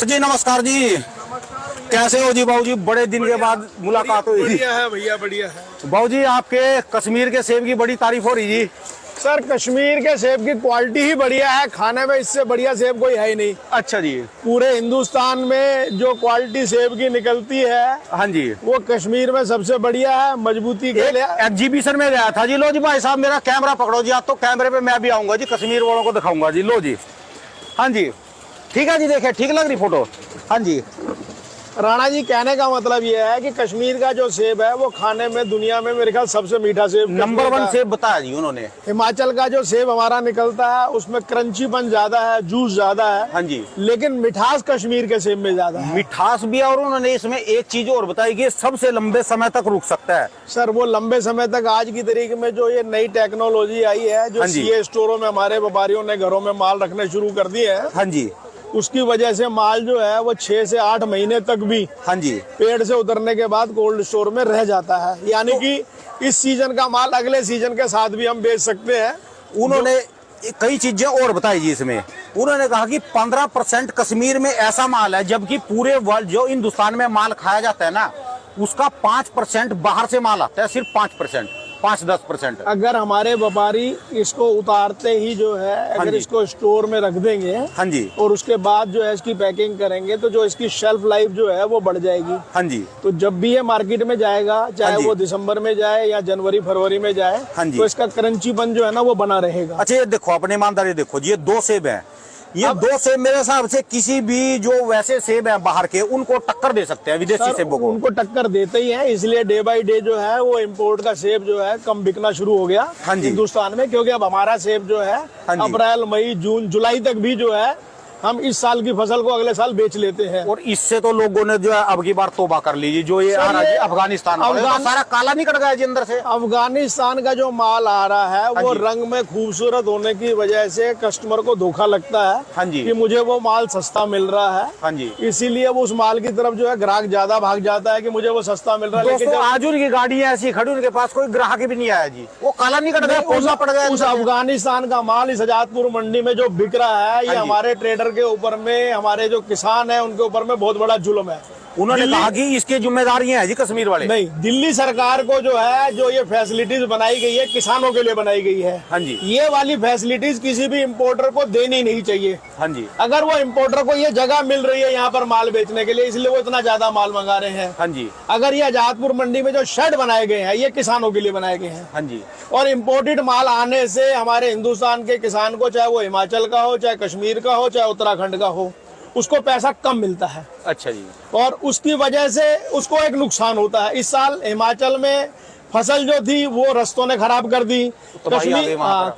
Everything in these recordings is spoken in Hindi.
जी नमस्कार जी, कैसे हो जी बाबू जी? बड़े दिन के बाद मुलाकात हुई। बढ़िया है भैया, बढ़िया है। बाबू जी आपके कश्मीर के सेब की बड़ी तारीफ हो रही जी। सर कश्मीर के सेब की क्वालिटी ही बढ़िया है, खाने में इससे बढ़िया सेब कोई है ही नहीं। अच्छा जी। पूरे हिंदुस्तान में जो क्वालिटी सेब की निकलती है, हाँ जी, वो कश्मीर में सबसे बढ़िया है। मजबूती के लिए एग्जीबिशन में गया था जी। लो जी भाई साहब मेरा कैमरा पकड़ो जी, आप तो कैमरे पे मैं भी आऊंगा जी, कश्मीर वालों को दिखाऊंगा जी। लो जी, हाँ जी ठीक है जी, देखे ठीक लग रही फोटो। हाँ जी राणा जी, कहने का मतलब ये है कि कश्मीर का जो सेब है वो खाने में दुनिया में मेरे ख्याल सबसे मीठा सेब नंबर 1 सेब बताया जी उन्होंने। हिमाचल का जो सेब हमारा निकलता है उसमें क्रंचीपन ज्यादा है, जूस ज्यादा है। हाँ जी, लेकिन मिठास कश्मीर के सेब में ज्यादा है। मिठास भी है, और उन्होंने इसमें एक चीज और बताई कि सबसे लंबे समय तक रुक सकता है। सर वो लंबे समय तक, आज की तारीख में जो ये नई टेक्नोलॉजी आई है, जो सीए स्टोरों में हमारे व्यापारियों ने घरों में माल रखने शुरू कर दिए हैं, हाँ जी, उसकी वजह से माल जो है वो 6 से 8 महीने तक भी हाँ जी पेड़ से उतरने के बाद कोल्ड स्टोर में रह जाता है। यानी कि इस सीजन का माल अगले सीजन के साथ भी हम बेच सकते हैं। उन्होंने कई चीजें और बताई जी इसमें। उन्होंने कहा कि 15% कश्मीर में ऐसा माल है, जबकि पूरे वर्ल्ड जो हिंदुस्तान में माल खाया जाता है ना, उसका 5% बाहर से माल आता है, सिर्फ 5%, 5-10%। अगर हमारे व्यापारी इसको उतारते ही जो है, अगर इसको स्टोर में रख देंगे, हाँ जी, और उसके बाद जो है इसकी पैकिंग करेंगे, तो जो इसकी शेल्फ लाइफ जो है वो बढ़ जाएगी। हाँ जी, तो जब भी ये मार्केट में जाएगा, चाहे वो दिसंबर में जाए या जनवरी फरवरी में जाए, हाँ जी, तो इसका क्रंचीपन जो है ना वो बना रहेगा। अच्छा ये देखो, अपने ईमानदारी देखो जी, ये 2 सेब हैं। ये 2 सेब मेरे हिसाब से किसी भी जो वैसे सेब हैं बाहर के, उनको टक्कर दे सकते हैं विदेशी सेबों को। उनको टक्कर देते ही है, इसलिए डे बाय डे जो है वो इम्पोर्ट का सेब जो है कम बिकना शुरू हो गया हिंदुस्तान में। क्योंकि अब हमारा सेब जो है अप्रैल मई जून जुलाई तक भी जो है हम इस साल की फसल को अगले साल बेच लेते हैं। और इससे तो लोगों ने जो है अब की बार तौबा कर लीजिए। जो ये आ रहा है अफगानिस्तान, सारा काला नहीं कट गया जी अंदर से। अफगानिस्तान का जो माल आ रहा है वो रंग में खूबसूरत होने की वजह से कस्टमर को धोखा लगता है। हाँ जी, कि मुझे वो माल सस्ता मिल रहा है। हाँ जी, इसीलिए वो उस माल की तरफ जो है ग्राहक ज्यादा भाग जाता है कि मुझे वो सस्ता मिल रहा है। लेकिन आज उनकी गाड़ी ऐसी खड़ी, उनके पास कोई ग्राहक भी नहीं आया जी, वो काला नहीं कट गया, पोला पड़ गया। उस अफगानिस्तान का माल इस आजादपुर मंडी में जो बिक रहा है, ये हमारे ट्रेडर के ऊपर में, हमारे जो किसान है उनके ऊपर में बहुत बड़ा जुल्म है। उन्होंने कहा कि इसकी जिम्मेदारियां है जी कश्मीर वाले। नहीं, दिल्ली सरकार को जो है, जो ये फैसिलिटीज बनाई गई है किसानों के लिए बनाई गई है। हाँ जी, ये वाली फैसिलिटीज किसी भी इम्पोर्टर को देनी नहीं चाहिए। हाँ जी, अगर वो इम्पोर्टर को ये जगह मिल रही है यहाँ पर माल बेचने के लिए, इसलिए वो इतना ज्यादा माल मंगा रहे हैं। हाँ जी, अगर ये आजादपुर मंडी में जो शेड बनाए गए हैं, ये किसानों के लिए बनाए गए हैं। हाँ जी, और इम्पोर्टेड माल आने से हमारे हिंदुस्तान के किसान को, चाहे वो हिमाचल का हो, चाहे कश्मीर का हो, चाहे उत्तराखंड का हो, उसको पैसा कम मिलता है। अच्छा जी, और उसकी वजह से उसको एक नुकसान होता है। इस साल हिमाचल में फसल जो थी वो रस्तों ने खराब कर दी। तो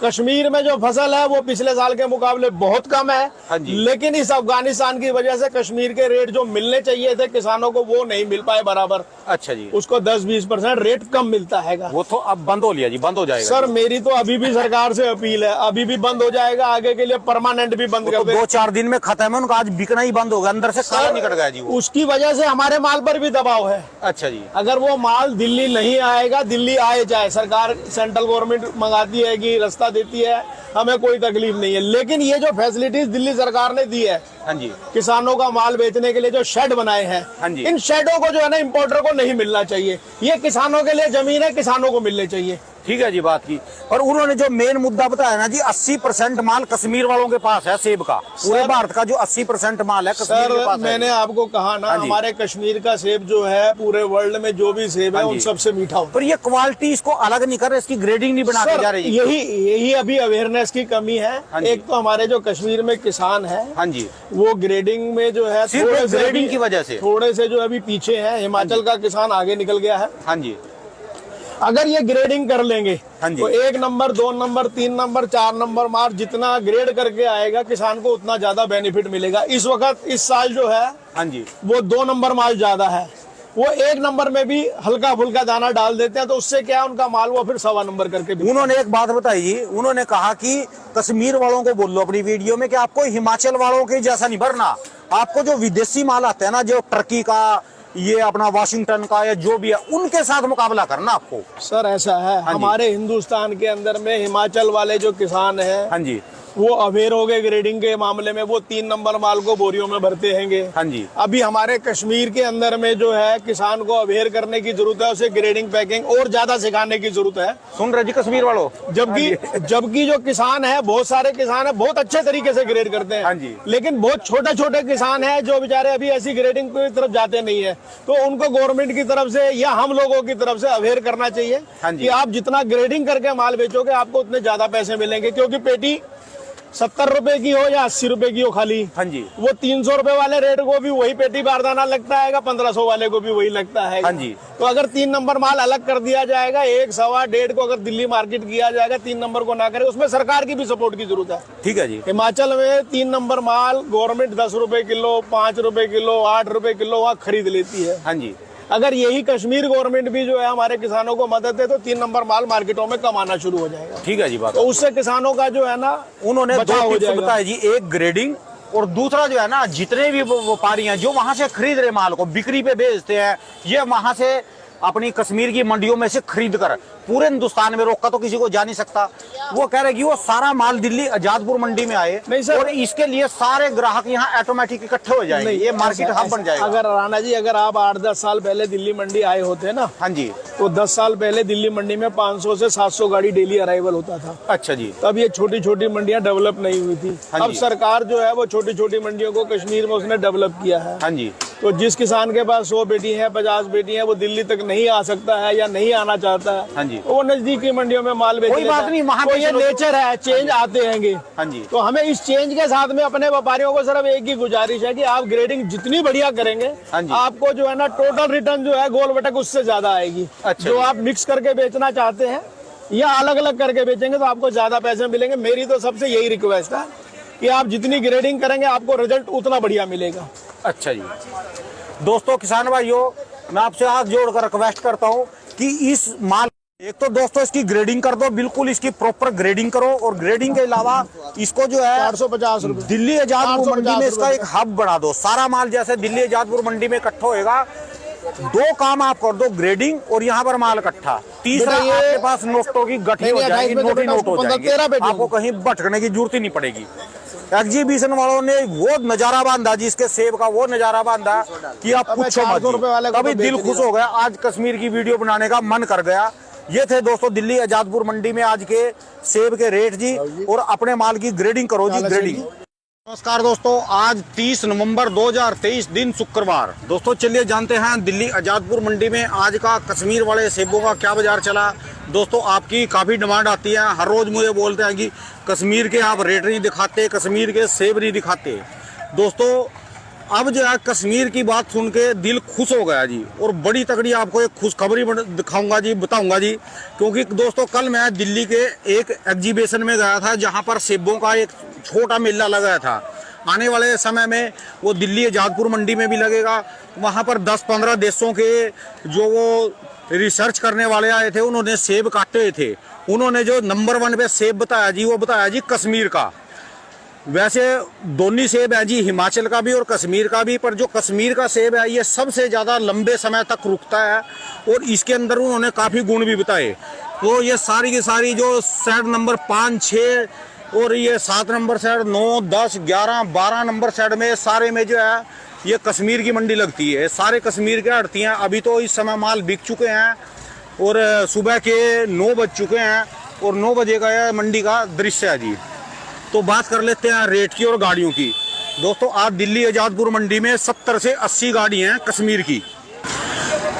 कश्मीर में जो फसल है वो पिछले साल के मुकाबले बहुत कम है। हाँ जी, लेकिन इस अफगानिस्तान की वजह से कश्मीर के रेट जो मिलने चाहिए थे किसानों को, वो नहीं मिल पाए बराबर। अच्छा जी, उसको 10-20% रेट कम मिलता है। वो तो अब बंद हो लिया जी, बंद हो जाएगा। सर मेरी तो अभी भी सरकार से अपील है, अभी भी बंद हो जाएगा, आगे के लिए परमानेंट भी बंद कर दे। 2-4 दिन में खत्म है उनका, आज बिकना ही बंद हो गया, अंदर से काला निकल गया जी वो। उसकी वजह से हमारे माल पर भी दबाव है। अच्छा जी, अगर वो माल दिल्ली नहीं आएगा, दिल्ली आए जाए, सरकार सेंट्रल गवर्नमेंट मंगाती है कि रास्ता देती है, हमें कोई तकलीफ नहीं है। लेकिन ये जो फैसिलिटीज दिल्ली सरकार ने दी है, हाँ जी, किसानों का माल बेचने के लिए जो शेड बनाए हैं, हाँ जी, इन शेडों को जो है ना इम्पोर्टर को नहीं मिलना चाहिए। ये किसानों के लिए जमीन है, किसानों को मिलनी चाहिए। ठीक है जी, बात की। और उन्होंने जो मेन मुद्दा बताया ना जी, 80% माल कश्मीर वालों के पास है सेब का। पूरे भारत का जो 80% माल है कश्मीर के पास है। मैंने आपको कहा ना, हमारे कश्मीर का सेब जो है पूरे वर्ल्ड में जो भी सेब है उन सबसे मीठा होता है। पर ये क्वालिटी इसको अलग नहीं कर रहे, इसकी ग्रेडिंग नहीं बना के जा रही। यही अभी अवेयरनेस की कमी है। एक तो हमारे जो कश्मीर में किसान है, हाँ जी, वो ग्रेडिंग में जो है ग्रेडिंग की वजह से थोड़े से जो अभी पीछे है। हिमाचल का किसान आगे निकल गया है। हाँ जी, अगर ये ग्रेडिंग कर लेंगे, हाँ जी, तो 1 number 2 number 3 number 4 number mark जितना ग्रेड करके आएगा किसान को उतना ज्यादा बेनिफिट मिलेगा। इस वक्त इस साल जो है, हाँ जी, वो 2 नंबर माल ज्यादा है। वो 1 नंबर में भी हल्का फुल्का दाना डाल देते हैं, तो उससे क्या है, उनका माल वो फिर 1.25 नंबर करके। उन्होंने एक बात बताई, उन्होंने कहा कि कश्मीर वालों को बोल लो अपनी वीडियो में कि आपको हिमाचल वालों के जैसा नहीं भरना, आपको जो विदेशी माल आता है ना, जो टर्की का, ये अपना वाशिंगटन का या जो भी है, उनके साथ मुकाबला करना आपको। सर ऐसा है, हमारे हिंदुस्तान के अंदर में हिमाचल वाले जो किसान हैं, हाँ जी, वो अवेयर हो गए ग्रेडिंग के मामले में, वो 3 नंबर माल को बोरियों में भरते हैंगे। हाँ जी। अभी हमारे कश्मीर के अंदर में जो है किसान को अवेयर करने की जरूरत है, उसे ग्रेडिंग पैकिंग और ज्यादा सिखाने की जरूरत है। सुन रहे जी कश्मीर वालों, जबकि जो किसान है, बहुत सारे किसान है बहुत अच्छे तरीके से ग्रेड करते हैं। हाँ जी। लेकिन बहुत छोटे छोटे किसान है जो बेचारे अभी ऐसी ग्रेडिंग की तरफ जाते नहीं है, तो उनको गवर्नमेंट की तरफ से या हम लोगों की तरफ से अवेयर करना चाहिए। हाँ जी। कि आप जितना ग्रेडिंग करके माल बेचोगे आपको उतने ज्यादा पैसे मिलेंगे, क्योंकि पेटी 70 रुपए की हो या 80 रुपए की हो खाली, हाँ जी, वो 300 रुपए वाले रेट को भी वही पेटी बारदाना लगता है, 1500 वाले को भी वही लगता है। हाँ जी। तो अगर 3 नंबर माल अलग कर दिया जाएगा, 1, सवा, 1.5 को अगर दिल्ली मार्केट किया जाएगा, 3 नंबर को ना करे, उसमें सरकार की भी सपोर्ट की जरूरत है। ठीक है जी। हिमाचल में 3 नंबर माल गवर्नमेंट 10 रुपए किलो, 5 रुपए किलो, 8 रुपए किलो वहाँ खरीद लेती है। हाँ जी। अगर यही कश्मीर गवर्नमेंट भी जो है हमारे किसानों को मदद दे तो 3 नंबर माल मार्केटों में कम आना शुरू हो जाएगा। ठीक है जी बात। तो उससे किसानों का जो है ना, उन्होंने बचाव 2 हो टिप्स जाएगा। बताए जी, एक ग्रेडिंग और दूसरा जो है ना, जितने भी व्यापारी हैं जो वहां से खरीद रहे माल को बिक्री पे बेचते हैं, ये वहां से अपनी कश्मीर की मंडियों में से खरीद कर पूरे हिंदुस्तान में, रोका तो किसी को जा नहीं सकता। वो कह रहे कि वो सारा माल दिल्ली आजादपुर मंडी में आए, नहीं सर, और इसके लिए सारे ग्राहक यहाँ ऑटोमेटिक इकट्ठे हो जाएंगे, ये मार्केट हब बन जाएगा। अगर राणा जी, अगर आप 8-10 साल पहले दिल्ली मंडी आए होते ना, हाँ जी, तो 10 साल पहले दिल्ली मंडी में 500 से 700 गाड़ी डेली अराइवल होता था। अच्छा जी। तब ये छोटी छोटी मंडियां डेवलप नहीं हुई थी। हाँ अब जी। सरकार जो है वो छोटी छोटी मंडियों को कश्मीर में उसने डेवलप किया है। हाँ जी। तो जिस किसान के पास 100 बेटी है, 50 बेटी है, वो दिल्ली तक नहीं आ सकता है या नहीं आना चाहता है, हाँ जी, तो वो नजदीकी मंडियों में माल बेच कोई लेता बात है। नहीं, वहाँ तो पे ये चलो। नेचर है, चेंज आते हैंगे। हाँ जी। तो हमें इस चेंज के साथ में अपने व्यापारियों को सिर्फ एक ही गुजारिश है कि आप ग्रेडिंग जितनी बढ़िया करेंगे, हाँ जी। आपको जो है ना टोटल रिटर्न जो है गोल बटक उससे ज्यादा आएगी। अच्छा जो जी। आप मिक्स करके बेचना चाहते हैं या अलग अलग करके बेचेंगे तो आपको ज्यादा पैसे मिलेंगे। मेरी तो सबसे यही रिक्वेस्ट है कि आप जितनी ग्रेडिंग करेंगे आपको रिजल्ट उतना बढ़िया मिलेगा। अच्छा जी। दोस्तों किसान भाइयों, मैं आपसे हाथ जोड़कर रिक्वेस्ट करता हूँ कि इस माल, एक तो दोस्तों इसकी ग्रेडिंग कर दो, बिल्कुल इसकी प्रॉपर ग्रेडिंग करो, और ग्रेडिंग के अलावा इसको जो है 450 रुपए दिल्ली आजादपुर मंडी में इसका एक हब बना दो। सारा माल जैसे दिल्ली आजादपुर मंडी में इकट्ठा होएगा, 2 काम आप कर दो, ग्रेडिंग और यहाँ पर माल इकट्ठा। तीसरा, आपके पास नोटों की गठरी हो जाएगी, नोटी नोट हो जाएगी, आपको कहीं भटकने की जरूरत ही नहीं पड़ेगी। एग्जीबिशन वालों ने वो नजारा बांधा जी, इसके सेब का वो नजारा बांधा कि आप पूछो मत जी। तभी दिल खुश हो गया, आज कश्मीर की वीडियो बनाने का मन कर गया। ये थे दोस्तों दिल्ली आजादपुर मंडी में आज के सेब के रेट जी, और अपने माल की ग्रेडिंग करो जी, ग्रेडिंग। नमस्कार दोस्तों, आज 30 नवंबर 2023 दिन शुक्रवार। दोस्तों चलिए जानते हैं दिल्ली आजादपुर मंडी में आज का कश्मीर वाले सेबों का क्या बाजार चला। दोस्तों आपकी काफ़ी डिमांड आती है, हर रोज़ मुझे बोलते हैं कि कश्मीर के आप रेट नहीं दिखाते, कश्मीर के सेब नहीं दिखाते। दोस्तों अब जो है कश्मीर की बात सुन के दिल खुश हो गया जी, और बड़ी तगड़ी आपको एक खुशखबरी दिखाऊंगा जी, बताऊंगा जी। क्योंकि दोस्तों कल मैं दिल्ली के एक एग्जीबिशन में गया था, जहां पर सेबों का एक छोटा मेला लगा था। आने वाले समय में वो दिल्ली आजादपुर मंडी में भी लगेगा। वहां पर 10-15 देशों के जो वो रिसर्च करने वाले आए थे, उन्होंने सेब काटे थे। उन्होंने जो नंबर 1 पे सेब बताया जी, वो बताया जी कश्मीर का। वैसे दोनों सेब है जी, हिमाचल का भी और कश्मीर का भी, पर जो कश्मीर का सेब है ये सबसे ज़्यादा लंबे समय तक रुकता है, और इसके अंदर उन्होंने काफ़ी गुण भी बताए। तो ये सारी की सारी जो सेड नंबर 5, 6 और ये 7 नंबर सेड, 9, 10, 11, 12 नंबर सेड में सारे में जो है ये कश्मीर की मंडी लगती है। सारे कश्मीर के आड़ती हैं। अभी तो इस समय माल बिक चुके हैं, और सुबह के 9 बज चुके हैं, और 9 बजे का यह मंडी का दृश्य है जी। तो बात कर लेते हैं रेट की और गाड़ियों की। दोस्तों आज दिल्ली आजादपुर मंडी में 70 से 80 गाड़ी हैं कश्मीर की,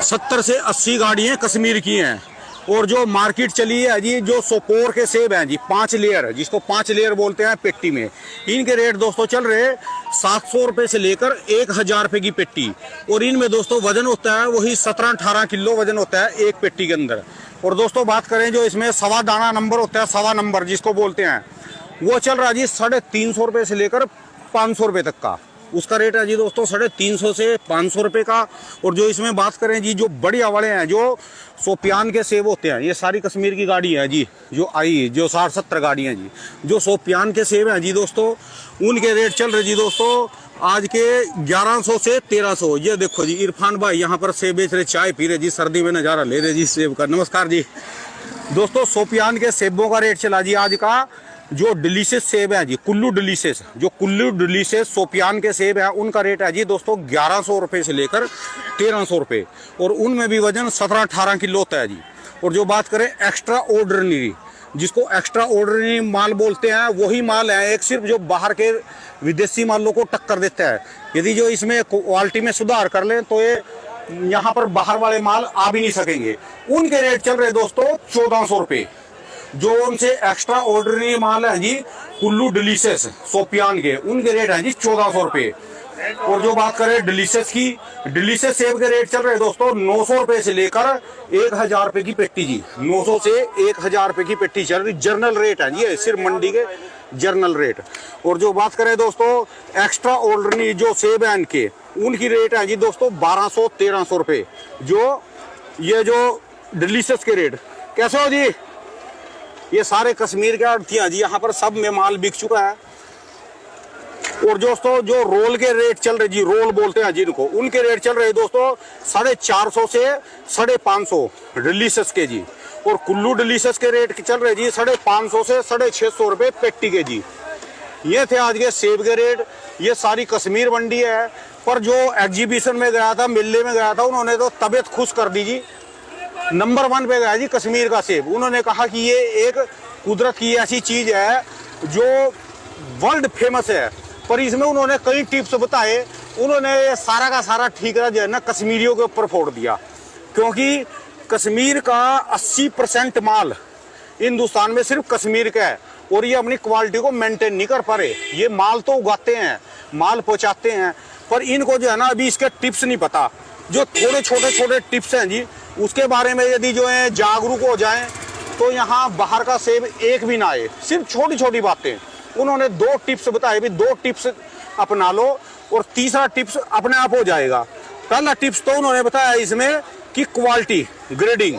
70 से 80 गाड़ियाँ कश्मीर की हैं। और जो मार्केट चली है जी, जो सोपोर के सेब हैं जी, 5 लेयर, जिसको 5 लेयर बोलते हैं पेट्टी में, इनके रेट दोस्तों चल रहे 700 रुपये से लेकर 1000 रुपये की पेट्टी। और इनमें दोस्तों वजन होता है वही 17-18 किलो वजन होता है एक पेट्टी के अंदर। और दोस्तों बात करें जो इसमें सवा दाना नंबर होता है, सवा नंबर जिसको बोलते हैं, वो चल रहा है जी 350 रुपये से लेकर 500 रुपये तक का। उसका रेट है जी दोस्तों 350 से 500 रुपये का। और जो इसमें बात करें जी, जो बढ़िया वाले हैं, जो सोपियान के सेब होते हैं, ये सारी कश्मीर की गाड़ी है जी, जो आई जो 60-70 गाड़ी हैं जी, जो सोपियान के सेब हैं जी दोस्तों, उनके रेट चल रहे जी दोस्तों आज के 1100 से 1300। ये देखो जी इरफान भाई यहाँ पर सेब बेच रहे, चाय पी रहे जी, सर्दी में नज़ारा ले रहे जी सेब का। नमस्कार जी। दोस्तों सोपियान के सेबों का रेट चला जी आज का जो डिलीशियस सेब है जी, कुल्लू डिलीशियस, जो कुल्लू डिलीशियस सोपियान के सेब है, उनका रेट है जी दोस्तों 1100 रुपये से लेकर 1300 रुपये, और उनमें भी वजन 17-18 किलो होता है जी। और जो बात करें एक्स्ट्रा ऑर्डिनरी, जिसको एक्स्ट्रा ऑर्डिनरी माल बोलते हैं, वही माल है एक सिर्फ जो बाहर के विदेशी मालों को टक्कर देता है। यदि जो इसमें क्वालिटी में सुधार कर लें तो ये यहाँ पर बाहर वाले माल आ भी नहीं सकेंगे। उनके रेट चल रहे दोस्तों 1400 रुपये। जो उनसे एक्स्ट्रा ऑर्डिनरी माल है जी कुल्लू डिलीशियस सोपियान के, उनके रेट है जी 1400 रुपये। और जो बात करें डिलीशियस की, डिलीशियस सेब के रेट चल रहे दोस्तों 900 रुपये से लेकर 1000 रुपये की पेटी जी। 900 से 1000 रुपये की पेटी चल रही, जर्नल रेट है जी, सिर्फ मंडी के जर्नल रेट। और जो बात करें दोस्तों एक्स्ट्रा ऑर्डिनरी जो सेब है इनके, उनकी रेट है जी दोस्तों 1200-1300 रुपये। जो ये जो डिलीशियस के रेट कैसे हो जी? ये सारे कश्मीर के आड़तियां जी, यहाँ पर सब में माल बिक चुका है। और दोस्तों जो रोल के रेट चल रहे जी, रोल बोलते हैं जिनको, उनके रेट चल रहे दोस्तों 450 से 550 डिलीशियस के जी। और कुल्लू डिलीशियस के रेट चल रहे जी 550 से 650 रुपये पेटी के जी। ये थे आज के सेब के रेट। ये सारी कश्मीर मंडी है, पर जो एग्जीबिशन में गया था, मेले में गया था, उन्होंने तो तबीयत खुश कर दी जी। नंबर 1 पे गया जी कश्मीर का सेब। उन्होंने कहा कि ये एक कुदरत की ऐसी चीज है जो वर्ल्ड फेमस है। पर इसमें उन्होंने कई टिप्स बताए। उन्होंने सारा का सारा ठीकरा जो है ना कश्मीरियों के ऊपर फोड़ दिया, क्योंकि कश्मीर का 80% माल हिंदुस्तान में सिर्फ कश्मीर का है, और ये अपनी क्वालिटी को मेंटेन नहीं कर पा रहे। ये माल तो उगाते हैं, माल पहुंचाते हैं, पर इनको जो है ना अभी इसके टिप्स नहीं पता। जो थोड़े छोटे टिप्स हैं जी, उसके बारे में यदि जो है जागरूक हो जाएं तो यहाँ बाहर का सेब एक भी ना आए। सिर्फ छोटी छोटी बातें उन्होंने 2 टिप्स बताए, भी 2 टिप्स अपना लो और तीसरा टिप्स अपने आप हो जाएगा। पहला टिप्स तो उन्होंने बताया इसमें कि क्वालिटी ग्रेडिंग।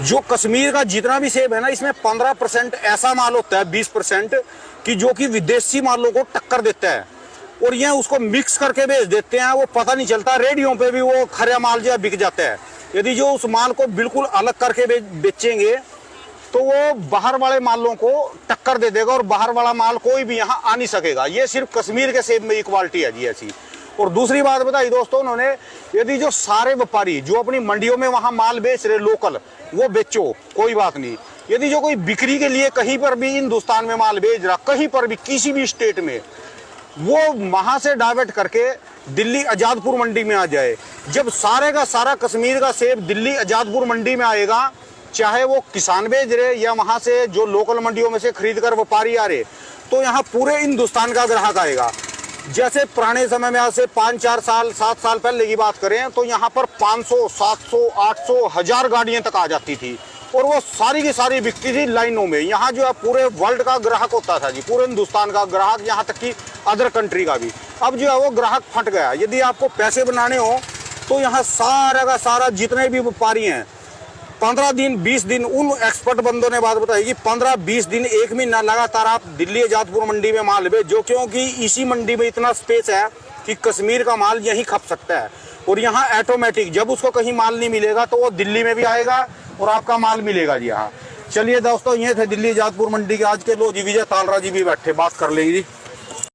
जो कश्मीर का जितना भी सेब है ना, इसमें 15% ऐसा माल होता है, 20% कि जो कि विदेशी मालों को टक्कर देता है, और ये उसको मिक्स करके बेच देते हैं। वो पता नहीं चलता, रेडियो पे भी वो खरा माल जो बिक जाता है। यदि जो उस माल को बिल्कुल अलग करके बेचेंगे तो वो बाहर वाले मालों को टक्कर दे देगा, और बाहर वाला माल कोई भी यहाँ आ नहीं सकेगा। ये सिर्फ कश्मीर के सेब में ही क्वालिटी है जी ऐसी। और दूसरी बात बताई दोस्तों उन्होंने, यदि जो सारे व्यापारी जो अपनी मंडियों में वहाँ माल बेच रहे लोकल, वो बेचो, कोई बात नहीं। यदि जो कोई बिक्री के लिए कहीं पर भी हिंदुस्तान में माल बेच रहा, कहीं पर भी किसी भी स्टेट में, वो वहां से डाइवर्ट करके दिल्ली आजादपुर मंडी में आ जाए। जब सारे का सारा कश्मीर का सेब दिल्ली आजादपुर मंडी में आएगा, चाहे वो किसान बेच रहे या वहां से जो लोकल मंडियों में से खरीद कर व्यापारी आ रहे, तो यहाँ पूरे हिंदुस्तान का ग्राहक आएगा। जैसे पुराने समय में आज से 5-4 साल 7 साल पहले की बात करें तो यहाँ पर 500, 700, 800, 1000 गाड़ियां तक आ जाती थी, और वो सारी की सारी बिकती थी लाइनों में। यहाँ जो है पूरे वर्ल्ड का ग्राहक होता था जी, पूरे हिंदुस्तान का ग्राहक, यहाँ तक कि अदर कंट्री का भी। अब जो है वो ग्राहक फट गया। यदि आपको पैसे बनाने हो तो यहाँ सारा का सारा जितने भी व्यापारी हैं, 15 दिन 20 दिन, उन एक्सपर्ट बंदों ने बात बताई कि 15-20 दिन 1 महीना लगातार आप दिल्ली आजादपुर मंडी में माल बेचो, क्योंकि इसी मंडी में इतना स्पेस है कि कश्मीर का माल यहीं खप सकता है। और यहाँ ऑटोमेटिक जब उसको कहीं माल नहीं मिलेगा तो वो दिल्ली में भी आएगा और आपका माल मिलेगा जी यहाँ। चलिए दोस्तों, ये थे दिल्ली आजादपुर मंडी के आज के। लो जी विजय तालरा जी भी बैठे, बात कर लेंगे जी।